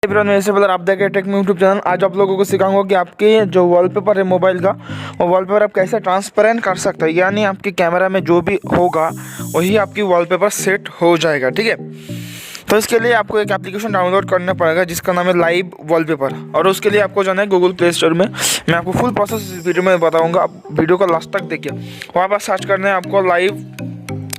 Everyone, मैं इसराफिल, आप देख रहे हैं टेक्मी यूट्यूब चैनल। आज आप लोगों को सिखाऊंगा कि आपके जो वॉलपेपर है मोबाइल का, वो वॉलपेपर आप कैसे ट्रांसपेरेंट कर सकते हैं, यानी आपके कैमरा में जो भी होगा वही आपकी वॉलपेपर सेट हो जाएगा। ठीक है, तो इसके लिए आपको एक एप्लीकेशन डाउनलोड करना पड़ेगा जिसका नाम है लाइव वॉलपेपर, और उसके लिए आपको जाना है गूगल प्ले स्टोर में। मैं आपको फुल प्रोसेस इस वीडियो में बताऊँगा, आप वीडियो को लास्ट तक देखिए। वहाँ पर सर्च करना है आपको लाइव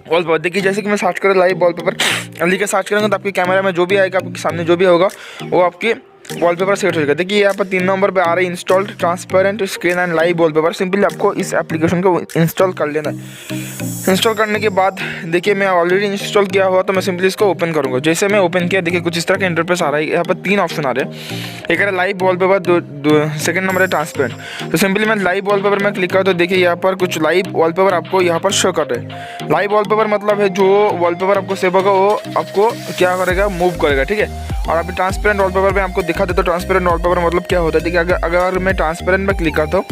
वॉलपेपर। देखिए, जैसे कि मैं सर्च करें लाइव वॉलपेपर लिख के सर्च करेंगे तो आपके कैमरा में जो भी आएगा, आपके सामने जो भी होगा वो आपके वॉलपेपर सेट हो जाएगा। देखिए यहाँ पर 3 नंबर पे आ रहा है installed transparent screen and live wallpaper. Simply आपको इस एप्लीकेशन को इंस्टॉल कर लेना है। इंस्टॉल करने के बाद देखिए मैं ऑलरेडी इंस्टॉल किया हुआ, तो मैं सिंपली इसको ओपन करूँगा। जैसे मैं ओपन किया, देखिए कुछ इस तरह का इंटरफेस आ रहा है। यहाँ पर 3 ऑप्शन आ रहे हैं, एक है लाइव वॉलपेपर, सेकंड नंबर है ट्रांसपेरेंट। तो सिंपली मैं लाइव वॉलपेपर में क्लिक करूँ तो देखिए यहाँ पर कुछ लाइव वॉलपेपर आपको यहाँ पर शो कर रहे हैं। लाइव वॉलपेपर मतलब है जो वॉलपेपर आपको सेव होगा वो आपको क्या करेगा, मूव करेगा। ठीक है, और अभी ट्रांसपेरेंट वॉलपेपर में आपको दिखा देता हूँ ट्रांसपेरेंट वॉलपेपर मतलब क्या होता है। ठीक है, अगर मैं ट्रांसपेरेंट में क्लिक करता हूँ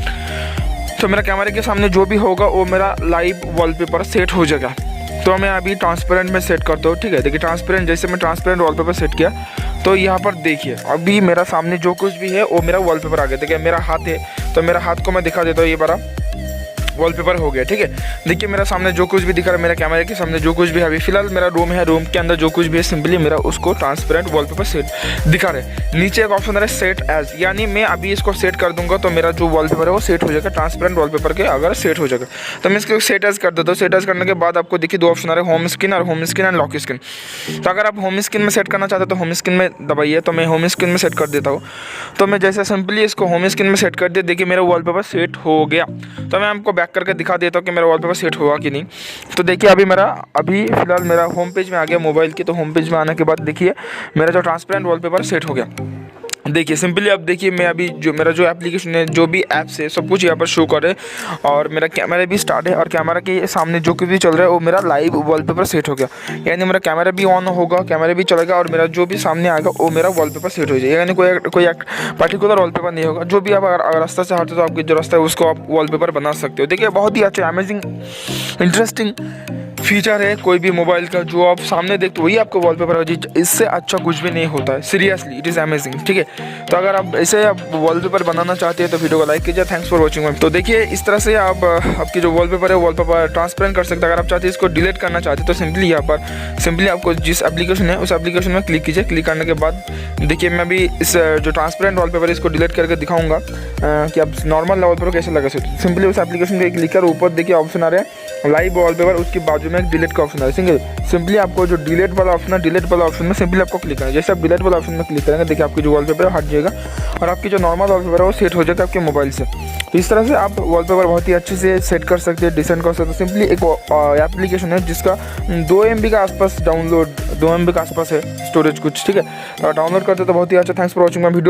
तो मेरा कैमरे के सामने जो भी होगा वो मेरा लाइव वॉलपेपर सेट हो जाएगा। तो मैं अभी ट्रांसपेरेंट में सेट करता हूँ। ठीक है, देखिए ट्रांसपेरेंट, जैसे मैं ट्रांसपेरेंट वॉलपेपर सेट किया तो यहाँ पर देखिए अभी मेरा सामने जो कुछ भी है वो मेरा वॉलपेपर आ गया। देखिए मेरा हाथ है तो मेरा हाथ को मैं दिखा देता हूँ, ये बड़ा वॉलपेपर हो गया। ठीक है, देखिए मेरा सामने जो कुछ भी दिख रहा है, मेरे कैमरे के सामने जो कुछ भी है, अभी फिलहाल मेरा रूम है, रूम के अंदर जो कुछ भी है सिंपली मेरा उसको ट्रांसपेरेंट वॉलपेपर सेट दिखा रहे। नीचे एक ऑप्शन है सेट एज, यानी मैं अभी इसको सेट कर दूंगा तो मेरा जो वॉलपेपर है वो सेट हो जाएगा ट्रांसपेरेंट वॉलपेपर के अगर सेट हो जाएगा। तो मैं इसको सेट एज कर देता हूँ। सेट एज करने के बाद आपको देखिए 2 ऑप्शन आ रहे हैं, होम स्क्रीन और home screen and lock screen. तो अगर आप होम स्क्रीन में सेट करना चाहते हो तो होम स्क्रीन में दबाइए, तो मैं होम स्क्रीन में सेट कर देता हूँ। तो मैं जैसे सिंपली इसको होम स्क्रीन में सेट कर दिया, देखिए मेरा वॉलपेपर सेट हो गया। तो मैं आपको बैक करके दिखा देता हूँ कि मेरा वॉलपेपर सेट हुआ कि नहीं। तो देखिए अभी फिलहाल मेरा होम पेज में आ गया मोबाइल की। तो होम पेज में आने के बाद देखिए मेरा जो ट्रांसपेरेंट वॉलपेपर सेट हो गया। देखिए सिंपली अब देखिए मैं अभी जो मेरा जो एप्लीकेशन है, जो भी ऐप्स है, सब कुछ यहाँ पर शो कर रहे हैं और मेरा कैमरा भी स्टार्ट है और कैमरा के सामने जो कुछ भी चल रहा है वो मेरा लाइव वॉलपेपर सेट हो गया। यानी मेरा कैमरा भी ऑन होगा, कैमरा भी चलेगा और मेरा जो भी सामने आएगा वो मेरा वॉलपेपर सेट हो जाएगा। यानी कोई एक पर्टिकुलर वॉलपेपर नहीं होगा, जो भी आप अगर रास्ता से हटते तो आपकी जो रास्ता है उसको आप वॉलपेपर बना सकते हो। देखिए बहुत ही अच्छा अमेजिंग इंटरेस्टिंग फीचर है कोई भी मोबाइल का, जो आप सामने देखते वही आपको वॉलपेपर हो जाए। इससे अच्छा कुछ भी नहीं होता है, सीरियसली इट इज़ अमेजिंग। ठीक है, तो अगर आप ऐसे आप वॉलपेपर बनाना चाहते हैं तो वीडियो को लाइक कीजिए। Thanks for watching. तो देखिए इस तरह से आप आपकी जो वॉलपेपर है वॉलपेपर ट्रांसपेरेंट कर सकते हैं। अगर आप चाहते हैं इसको डिलीट करना चाहते हैं तो सिंपली यहाँ पर सिंपली आपको जिस एप्लीकेशन है उस एप्लीकेशन में क्लिक कीजिए। क्लिक करने के बाद देखिए मैं अभी इस जो ट्रांसपेरेंट वॉलपेपर है इसको डिलीट करके दिखाऊंगा कि आप नॉर्मल वॉलपेपर कैसे लगा सकते हैं। सिंपली उस एप्लीकेशन पर क्लिक कर, ऊपर देखिए ऑप्शन आ रहा है लाइव वॉलपेपर, उसके बाजू में एक डिलीट का ऑप्शन आ रहा है। सिंपली आपको जो डिलीट वाला ऑप्शन है, डिलीट वाला ऑप्शन में सिंपली आपको क्लिक करना है। जैसे आप डिलीट वाला ऑप्शन में क्लिक करेंगे देखिए आपकी जो वॉलपेपर है हट जाएगा और आपकी जो नॉर्मल वॉलपेपर है वो सेट हो जाएगा आपके मोबाइल से। तो इस तरह से आप वॉलपेपर बहुत ही अच्छे से सेट कर सकते हैं, डिसेंट कर सकते हैं। सिंपली एक एप्लीकेशन है जिसका 2 MB का आसपास डाउनलोड, 2 MB का आसपास है स्टोरेज कुछ। ठीक है, तो डाउनलोड करते तो बहुत ही अच्छा। Thanks for watching my video.